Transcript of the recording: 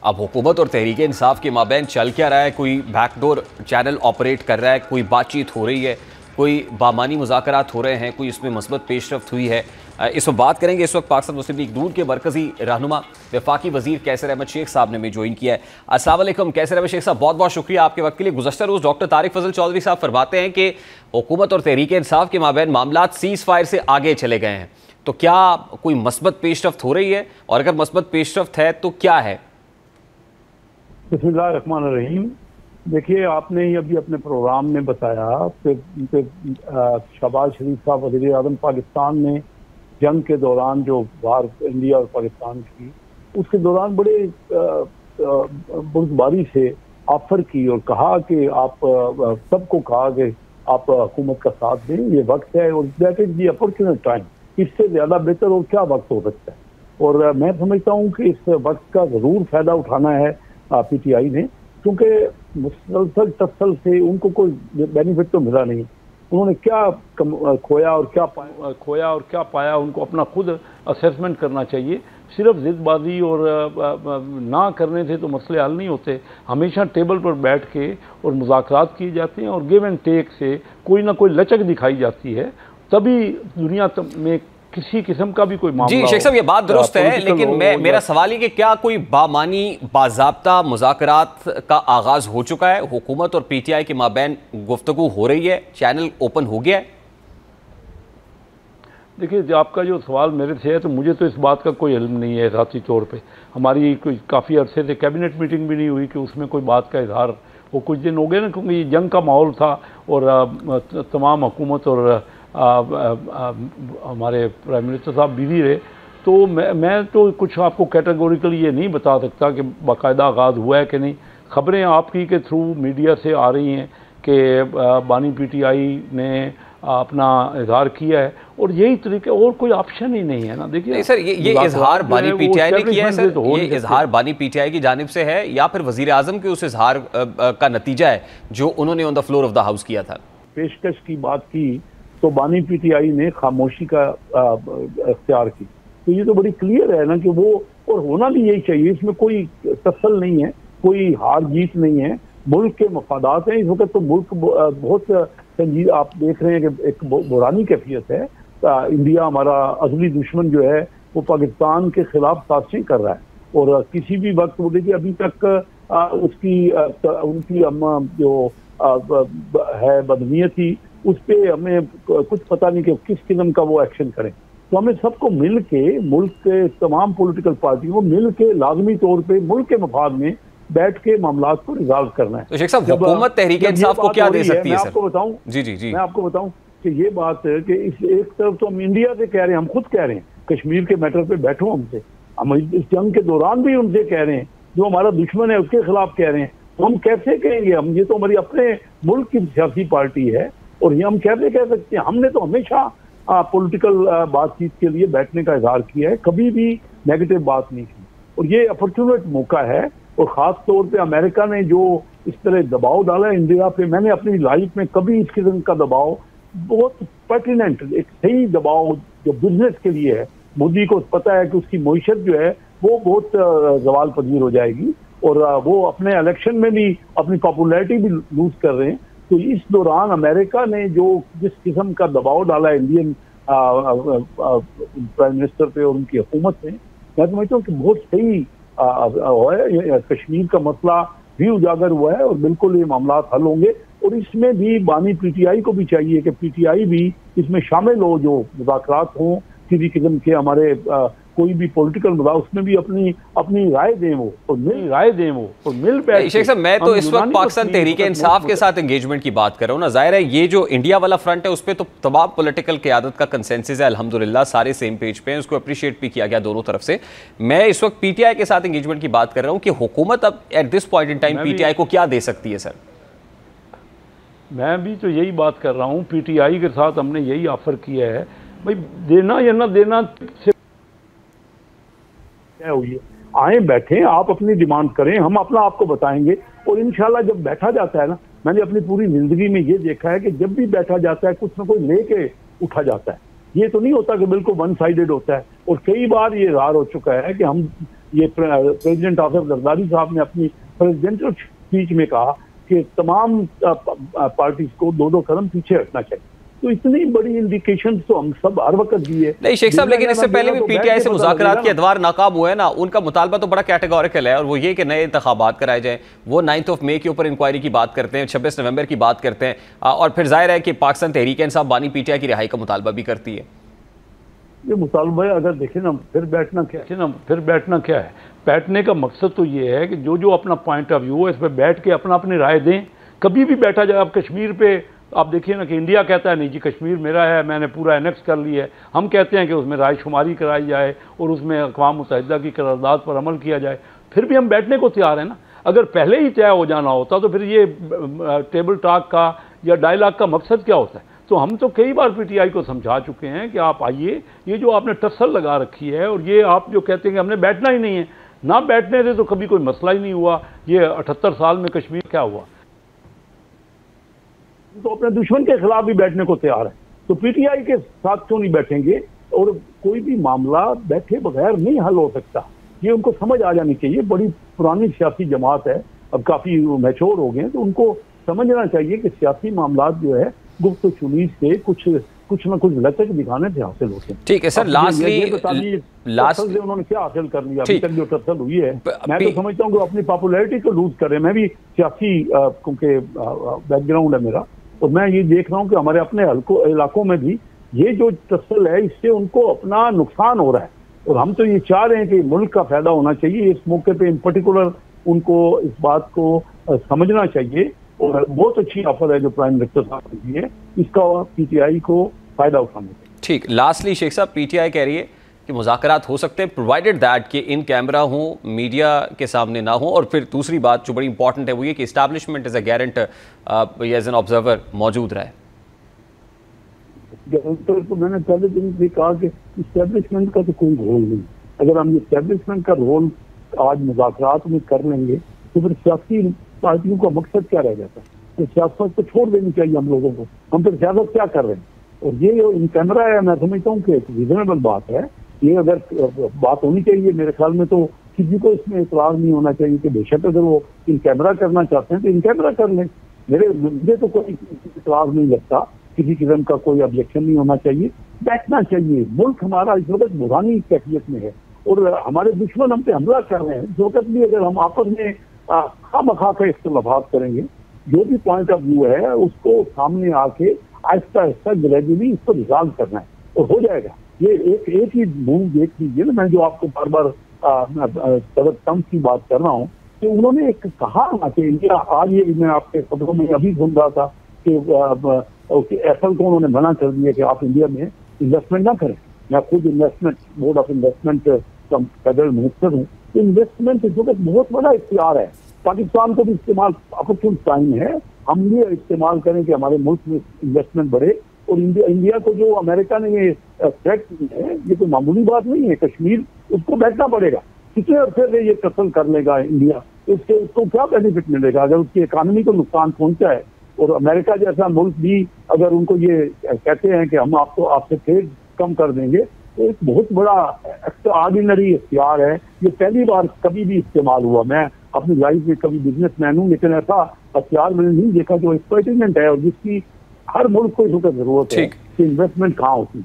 अब हुकूमत और तहरीक इंसाफ के माबैन चल क्या रहा है? कोई बैकडोर चैनल ऑपरेट कर रहा है, कोई बातचीत हो रही है, कोई बामानी मुज़ाकरात हो रहे हैं, कोई इसमें मस्बत पेशरफ्त हुई है? इस वक्त बात करेंगे। इस वक्त पाकिस्तान मुस्लिम लीग नून के मरकजी रहनुमा वफाकी वज़ीर कैसर अहमद शेख साहब ने भी ज्वाइन किया है। अस्सलाम वालेकुम कैसर अहमद शेख साहब, बहुत बहुत शुक्रिया आपके वक्त के लिए। गुज़श्ता रोज़ डॉक्टर तारिक फजल चौधरी साहब फरमाते हैं कि हुकूमत और तहरीक इंसाफ के माबैन मामलात सीज़ फायर से आगे चले गए हैं, तो क्या कोई मस्बत पेशरफ्त हो रही है, और अगर मस्बत पेशरफ्त है तो क्या है? बिस्मिल्लाहिर्रहमानिर्रहीम। देखिए, आपने ही अभी अपने प्रोग्राम में बताया कि शहबाज शरीफ साहब वज़ीर आज़म पाकिस्तान ने जंग के दौरान जो बाहर इंडिया और पाकिस्तान की, उसके दौरान बड़े बुर्दबारी से ऑफर की और कहा कि आप सबको कहा कि आप हुकूमत का साथ दें, ये वक्त है और that is the opportunity time. इससे ज़्यादा बेहतर और क्या वक्त हो सकता है। और मैं समझता हूँ कि इस वक्त का ज़रूर फ़ायदा उठाना है PTI ने, क्योंकि मुसलसल तसल से उनको कोई बेनिफिट तो मिला नहीं। उन्होंने क्या खोया और क्या पाया, उनको अपना खुद असेसमेंट करना चाहिए। सिर्फ जिदबाजी और ना करने से तो मसले हल नहीं होते। हमेशा टेबल पर बैठ के और मुज़ाकरात किए जाते हैं और गिव एंड टेक से कोई ना कोई लचक दिखाई जाती है, तभी दुनिया में किसी किस्म का भी कोई मामला। जी शेख साहब, ये बात दुरुस्त है, लेकिन मेरा सवाल है कि क्या कोई बामानी बाज़ाब्ता मुज़ाकरात का आगाज़ हो चुका है? हुकूमत और PTI के माबैन गुफ्तगू हो रही है, चैनल ओपन हो गया है? देखिए, आपका जो सवाल मेरे से है, तो मुझे तो इस बात का कोई इल्म नहीं है। ज़ाती तौर पे हमारी कोई काफ़ी अरसे से कैबिनेट मीटिंग भी नहीं हुई कि उसमें कोई बात का इजहार वो कुछ दिन हो गए ना, क्योंकि जंग का माहौल था और तमाम हुकूमत और हमारे प्राइम मिनिस्टर साहब बिजी रहे। तो मैं तो कुछ आपको कैटेगोरिकली ये नहीं बता सकता कि बाकायदा आगाज़ हुआ है कि नहीं। ख़बरें आपकी के थ्रू मीडिया से आ रही हैं कि बानी PTI ने अपना इजहार किया है, और यही तरीके, और कोई ऑप्शन ही नहीं है ना। देखिए सर, ये इजहार बानी PTI ने किया है सर, ये इजहार बानी PTI की जानिब से है या फिर वज़ीर आज़म के उस इजहार का नतीजा है जो उन्होंने on the floor of the house किया था? पेशकश की बात की तो बानी PTI ने खामोशी का अख्तियार की, तो ये तो बड़ी क्लियर है ना कि वो, और होना भी यही चाहिए। इसमें कोई तसल नहीं है, कोई हार जीत नहीं है, मुल्क के मफादात हैं। इस वक्त तो मुल्क बहुत संजीदा, आप देख रहे हैं कि एक बुरानी कैफियत है। इंडिया हमारा असली दुश्मन जो है वो पाकिस्तान के खिलाफ साजिशें कर रहा है, और किसी भी वक्त वो देखिए अभी तक उनकी जो है बदनीयती, उस पर हमें कुछ पता नहीं कि किस किस्म का वो एक्शन करें। तो हमें सबको मिल के, मुल्क के तमाम पॉलिटिकल पार्टियों को मिल के लाजमी तौर पे मुल्क के मफाद में बैठ के मामलात को रिजॉल्व करना है। तो शेख साहब, हुकूमत तहरीक इंसाफ को क्या दे सकती है? मैं आपको बताऊं, जी मैं आपको बताऊं कि ये बात है कि इस एक तरफ तो हम इंडिया से कह रहे हैं, हम खुद कह रहे हैं कश्मीर के मैटर पे बैठो हमसे, हम इस जंग के दौरान भी उनसे कह रहे हैं, जो हमारा दुश्मन है उसके खिलाफ कह रहे हैं। हम कैसे कहेंगे? हम, ये तो हमारी अपने मुल्क की सियासी पार्टी है, और ये हम कैसे कह सकते हैं? हमने तो हमेशा पॉलिटिकल बातचीत के लिए बैठने का इजहार किया है, कभी भी नेगेटिव बात नहीं की। और ये अपॉर्चुनिट मौका है, और ख़ास तौर पे अमेरिका ने जो इस तरह दबाव डाला है इंडिया पे, मैंने अपनी लाइफ में कभी इस किस्म का दबाव, बहुत पर्टिनेंट, एक सही दबाव जो बिजनेस के लिए है। मोदी को पता है कि उसकी मईशत जो है वो बहुत जवाल पजीर हो जाएगी, और वो अपने इलेक्शन में भी अपनी पॉपुलैरिटी भी लूज कर रहे हैं। तो इस दौरान अमेरिका ने जो जिस किस्म का दबाव डाला इंडियन प्राइम मिनिस्टर पे और उनकी हुकूमत ने, मैं समझता हूँ कि बहुत सही है। कश्मीर का मसला भी उजागर हुआ है और बिल्कुल ये मामला हल होंगे, और इसमें भी बानी PTI को भी चाहिए कि PTI भी इसमें शामिल हो, जो मुज़ाकरात हों किसी किस्म के, हमारे कोई भी पॉलिटिकल मुद्दा, उसमें भी अपनी राय दें वो, और मिल बैठ। शेख साहब, मैं तो इस वक्त पाकिस्तान तहरीक इंसाफ के साथ एंगेजमेंट की बात कर रहा हूँ ना। जाहिर है ये जो इंडिया वाला फ्रंट है उस पर तो तमाम पॉलिटिकल क़यादत का कंसेंसस है, अल्हम्दुलिल्लाह सारे सेम पेज पे हैं, उसको अप्रिशिएट भी किया गया दोनों तरफ से। मैं इस वक्त PTI के साथ एंगेजमेंट की बात कर रहा हूँ कि हुकूमत अब at this point in time PTI को क्या दे सकती है? सर, मैं भी तो यही बात कर रहा हूँ, PTI के साथ हमने यही ऑफर किया है, भाई देना या ना देना से हुई है, आए बैठे, आप अपनी डिमांड करें, हम अपना आपको बताएंगे, और इंशाल्लाह जब बैठा जाता है ना, मैंने अपनी पूरी जिंदगी में ये देखा है कि जब भी बैठा जाता है कुछ ना कोई लेके उठा जाता है। ये तो नहीं होता कि बिल्कुल वन साइडेड होता है, और कई बार ये ज़ाहिर हो चुका है कि हम ये प्रेसिडेंट आसिफ जरदारी साहब ने अपनी प्रेसिडेंशियल स्पीच में कहा कि तमाम पार्टीज को 2-2 कदम पीछे हटना चाहिए। तो इतनी बड़ी इंडिकेशन तो हम सब हर वक्त दिए। नहीं शेख साहब, लेकिन इससे पहले भी पीटीआई से मुज़ाकरात के अदवार नाकाम हुए ना, उनका मुतालबा तो बड़ा कैटेगोरिकल है, और वो ये कि नए इंतखाबात कराए जाएं। वो 9 मई के ऊपर इंक्वायरी की बात करते हैं, 26 नवंबर की बात करते हैं, और फिर जाहिर है कि पाकिस्तान तहरीक इंसाफ बानी पीटीआई की रिहाई का मुतालबा भी करती है। ये मुतालबा अगर देखें ना, फिर बैठना क्या है? बैठने का मकसद तो ये है कि जो अपना पॉइंट ऑफ व्यू है इस पर बैठ के अपनी राय दें। कभी भी बैठा जाए। अब कश्मीर पे आप देखिए ना कि इंडिया कहता है नहीं जी कश्मीर मेरा है, मैंने पूरा एनेक्स कर लिया है। हम कहते हैं कि उसमें रायशुमारी कराई जाए और उसमें अक़वाम मुत्तहिदा की करारदाद पर अमल किया जाए। फिर भी हम बैठने को तैयार हैं ना। अगर पहले ही तय हो जाना होता तो फिर ये टेबल टॉक का या डायलॉग का मकसद क्या होता है? तो हम तो कई बार पीटीआई को समझा चुके हैं कि आप आइए, ये जो आपने टसल लगा रखी है और ये आप जो कहते हैं कि हमने बैठना ही नहीं है, ना बैठने से तो कभी कोई मसला ही नहीं हुआ। ये 78 साल में कश्मीर क्या हुआ? तो अपने दुश्मन के खिलाफ भी बैठने को तैयार है, तो पीटीआई के साथ क्यों नहीं बैठेंगे? और कोई भी मामला बैठे बगैर नहीं हल हो सकता, ये उनको समझ आ जानी चाहिए। बड़ी पुरानी सियासी जमात है, अब काफी मैच्योर हो गए हैं, तो उनको समझना चाहिए कि सियासी मामला जो है गुफ्त चुनीस से कुछ ना कुछ लचक दिखाने से हासिल होते हैं। ठीक है सर, लास्टली उन्होंने क्या हासिल कर लिया अभी तक जो टसल हुई है? मैं तो समझता हूँ कि अपनी पॉपुलैरिटी को लूज कर रहे हैं। मैं भी सियासी क्योंकि बैकग्राउंड है मेरा, और मैं ये देख रहा हूँ कि हमारे अपने इलाकों में भी ये जो टसल है इससे उनको अपना नुकसान हो रहा है, और हम तो ये चाह रहे हैं कि मुल्क का फायदा होना चाहिए। इस मौके पे इन पर्टिकुलर उनको इस बात को समझना चाहिए, और बहुत अच्छी ऑफर है जो प्राइम मिनिस्टर साहब ने दी है, इसका पीटीआई को फायदा उठाना चाहिए। ठीक, लास्टली शेख साहब, पीटीआई कह रही है कि मुज़ाकरात हो सकते हैं प्रोवाइडेड दैट कि इन कैमरा हो, मीडिया के सामने ना हो, और फिर दूसरी बात जो बड़ी इंपॉर्टेंट है वो ये कि establishment as a guarantor as an observer मौजूद रहे। गारंटर तो मैंने पहले दिन भी कहा कि इस्टेब्लिशमेंट का तो कोई रोल नहीं। अगर हम इस्टेब्लिशमेंट का रोल आज मुज़ाकरात में कर लेंगे तो फिर सियासी पार्टियों का मकसद क्या रह जाता है? तो सियासत को छोड़ देनी चाहिए हम लोगों को। हम फिर सियासत क्या कर रहे हैं? और ये जो इन कैमरा है, मैं समझता हूँ कि एक रीजनेबल बात है। ये अगर बात होनी चाहिए मेरे ख्याल में, तो किसी को इसमें इतराज नहीं होना चाहिए कि बेशक अगर वो इन कैमरा करना चाहते हैं तो इन कैमरा कर लें। मुझे तो कोई इतराज नहीं लगता, किसी किस्म का कोई ऑब्जेक्शन नहीं होना चाहिए। बैठना चाहिए। मुल्क हमारा इस वक्त बुरानी कैफियत में है और हमारे दुश्मन हम पे हमला कर रहे हैं। इस वक्त भी अगर हम आपस में खामखा के इख्तिलाफात करेंगे, जो भी पॉइंट ऑफ व्यू है उसको सामने आके आहिस्ता आहिस्ता ग्रेजुअली इसको रिजॉल्व करना है, और हो जाएगा। ये एक ही मूव देख लीजिए ना, मैं जो आपको बार बार तम की बात कर रहा हूँ कि उन्होंने एक कहा ना कि इंडिया, आज ये मैं आपके खबरों में अभी सुन रहा था कि एप्पल को उन्होंने मना कर दिया कि आप इंडिया में इन्वेस्टमेंट ना करें। मैं खुद इन्वेस्टमेंट बोर्ड ऑफ इन्वेस्टमेंट का फेडरल मिनिस्टर हूँ। इन्वेस्टमेंट इस वक्त बहुत बड़ा इख्तियार है। पाकिस्तान को भी इस्तेमाल अपॉर्चुन टाइम है, हम ये इस्तेमाल करें कि हमारे मुल्क में इन्वेस्टमेंट बढ़े। और इंडिया को जो अमेरिका ने ये थ्रेट की है, ये कोई मामूली बात नहीं है। कश्मीर उसको बैठना पड़ेगा। कितने अर्से से ये कत्ल कर लेगा इंडिया, इससे उसको क्या बेनिफिट मिलेगा अगर उसकी इकानमी को नुकसान पहुंचा है? और अमेरिका जैसा मुल्क भी अगर उनको ये कहते हैं कि हम आपसे ट्रेड कम कर देंगे, तो एक बहुत बड़ा एक्स्ट्राऑर्डिनरी इख्तियार है। ये पहली बार कभी भी इस्तेमाल हुआ। मैं अपनी लाइफ में कभी बिजनेसमैन हूँ, लेकिन ऐसा हथियार मैंने नहीं देखा जो एक्सपर्टिमेंट है और जिसकी हर मुल्क को इस वक्त जरूरत है कि इन्वेस्टमेंट कहाँ होती है।